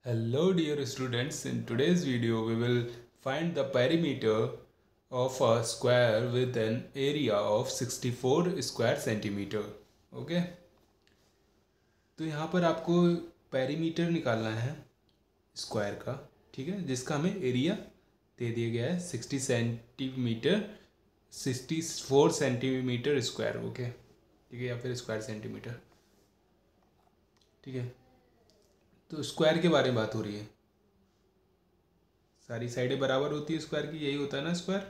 Hello dear students, in today's video we will find the perimeter of a square with an area of 64 square centimeter. Okay तो यहाँ पर आपको perimeter निकालना है square का, ठीक है, जिसका हमें एरिया दे दिया गया है 64 सेंटीमीटर स्क्वायर. ओके ठीक है, या फिर स्क्वायर सेंटीमीटर. ठीक है, तो स्क्वायर के बारे में बात हो रही है. सारी साइडें बराबर होती है स्क्वायर की, यही होता है ना स्क्वायर.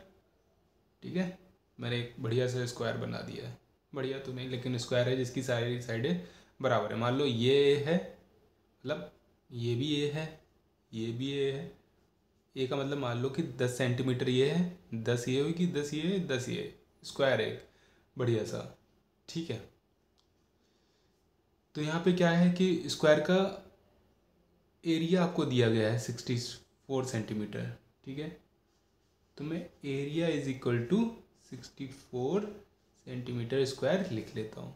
ठीक है, मैंने एक बढ़िया सा स्क्वायर बना दिया है. बढ़िया तो नहीं, लेकिन स्क्वायर है जिसकी सारी साइडें बराबर है. मान लो ये है, मतलब ये भी ये है, ये भी ये है. ए का मतलब मान लो कि 10 सेंटीमीटर ये है, 10 ये होगी, 10 ये है, 10 ये. स्क्वायर है एक बढ़िया सा. ठीक है, तो यहाँ पे क्या है कि स्क्वायर का एरिया आपको दिया गया है 64 सेंटीमीटर. ठीक है, तो मैं area is equal to 64 centimetre square लिख लेता हूँ.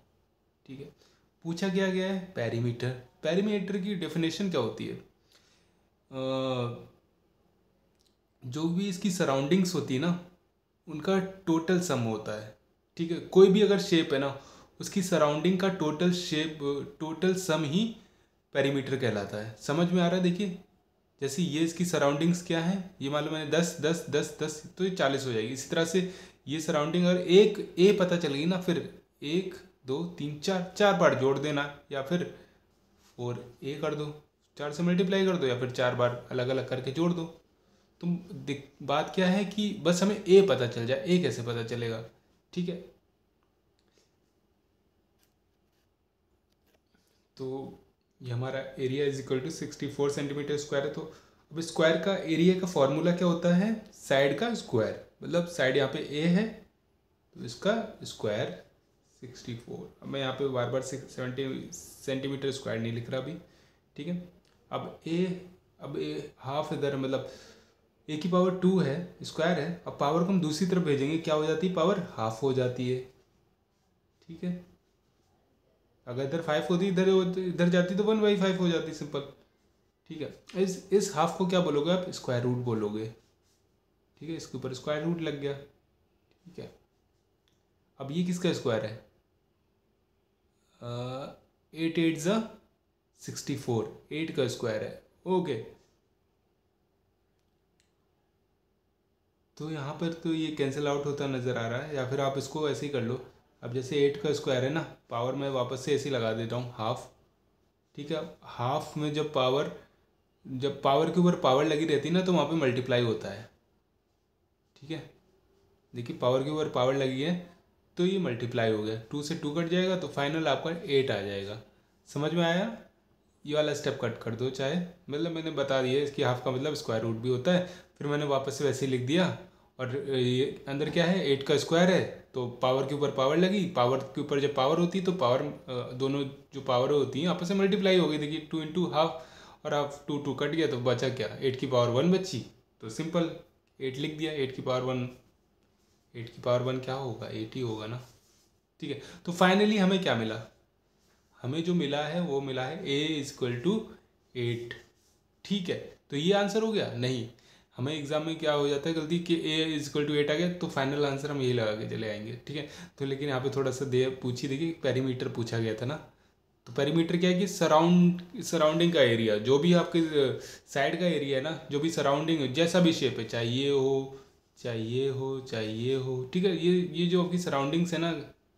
ठीक है, पूछा क्या गया है पेरीमीटर. पेरीमीटर की डेफिनेशन क्या होती है? जो भी इसकी सराउंडिंग्स होती है ना, उनका टोटल सम होता है. ठीक है, कोई भी अगर शेप है ना, उसकी सराउंडिंग का टोटल सम ही पेरीमीटर कहलाता है. समझ में आ रहा है? देखिए, जैसे ये इसकी सराउंडिंग्स क्या है, ये मान लो मैंने 10 10 10 10, तो ये 40 हो जाएगी. इसी तरह से ये सराउंडिंग अगर एक ए पता चलेगी ना, फिर 1 2 3 4 बार जोड़ देना, या फिर 4a कर दो, 4 से मल्टीप्लाई कर दो, या फिर 4 बार अलग अलग करके जोड़ दो. तो बात क्या है कि बस हमें ए पता चल जाए. ए कैसे पता चलेगा? ठीक है, तो ये हमारा area is equal to 64 centimetre square है. तो अब स्क्वायर का एरिया का फॉर्मूला क्या होता है? साइड का स्क्वायर. मतलब साइड यहाँ पे ए है, तो इसका स्क्वायर 64. अब मैं यहाँ पे बार बार 70 सेंटीमीटर स्क्वायर नहीं लिख रहा अभी. ठीक है, अब ए हाफ इधर, मतलब ए की पावर 2 है, स्क्वायर है. अब पावर को हम दूसरी तरफ भेजेंगे, क्या हो जाती है? पावर हाफ हो जाती है. ठीक है, अगर इधर 5 होती, इधर जाती तो 1/5 हो जाती, सिंपल. ठीक है, इस हाफ को क्या बोलोगे आप? स्क्वायर रूट बोलोगे. ठीक है, इसके ऊपर स्क्वायर रूट लग गया. ठीक है, अब ये किसका स्क्वायर है? 8 8 ज़ा 64, 8 का स्क्वायर है. ओके, तो यहाँ पर तो ये कैंसिल आउट होता नज़र आ रहा है, या फिर आप इसको ऐसे ही कर लो. अब जैसे 8 का स्क्वायर है ना, पावर मैं वापस से ऐसे ही लगा देता हूँ, हाफ. ठीक है, हाफ में जब पावर के ऊपर पावर लगी रहती है ना, तो वहाँ पे मल्टीप्लाई होता है. ठीक है, देखिए पावर के ऊपर पावर लगी है, तो ये मल्टीप्लाई हो गया. 2 से 2 कट जाएगा, तो फाइनल आपका 8 आ जाएगा. समझ में आया? ये वाला स्टेप कट कर दो चाहे, मतलब मैंने बता दिया इसकी हाफ का मतलब स्क्वायर रूट भी होता है. फिर मैंने वापस से वैसे ही लिख दिया. और ये अंदर क्या है? 8 का स्क्वायर है, तो पावर के ऊपर पावर लगी. पावर के ऊपर जब पावर होती है, तो पावर दोनों जो पावर होती हैं आपस में मल्टीप्लाई हो गई. देखिए 2 इंटू हाफ, और हाफ 2 2 कट गया, तो बचा क्या? 8 की पावर 1 बची. तो सिंपल 8 लिख दिया. 8 की पावर 1 क्या होगा? 8 ही होगा ना. ठीक है, तो फाइनली हमें क्या मिला? हमें जो मिला है वो मिला है a इज इक्वल टू 8. ठीक है, तो ये आंसर हो गया? नहीं, हमें एग्जाम में क्या हो जाता है गलती कि a इज इक्वल टू 8 आ गया, तो फाइनल आंसर हम यही लगा के चले आएंगे. ठीक है, तो लेकिन यहाँ पे थोड़ा सा पूछी, देखिए पेरीमीटर पूछा गया था ना. तो पेरीमीटर क्या है कि सराउंडिंग का एरिया, जो भी आपके साइड का एरिया है ना, जो भी सराउंडिंग जैसा भी शेप है, चाहे ये हो, चाहे ये हो, चाहे ये हो. ठीक है, ये जो आपकी सराउंडिंग्स है ना,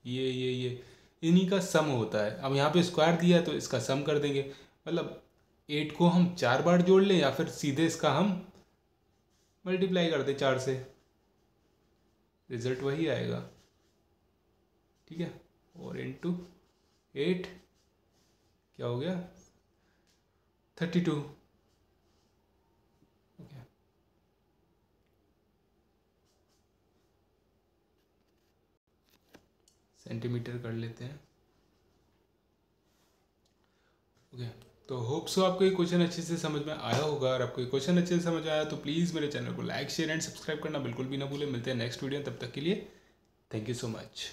ये इन्हीं का सम होता है. अब यहाँ पे स्क्वायर दिया है, तो इसका सम कर देंगे. मतलब 8 को हम 4 बार जोड़ लें, या फिर सीधे इसका हम मल्टीप्लाई कर दें 4 से, रिजल्ट वही आएगा. ठीक है, और इंटू 8 क्या हो गया? 32. ओके, सेंटीमीटर कर लेते हैं. ओके, तो होप सो आपको ये क्वेश्चन अच्छे से समझ में आया होगा. और आपको ये क्वेश्चन अच्छे से समझ आया तो प्लीज़ मेरे चैनल को लाइक शेयर एंड सब्सक्राइब करना बिल्कुल भी ना भूलें. मिलते हैं नेक्स्ट वीडियो, तब तक के लिए थैंक यू सो मच.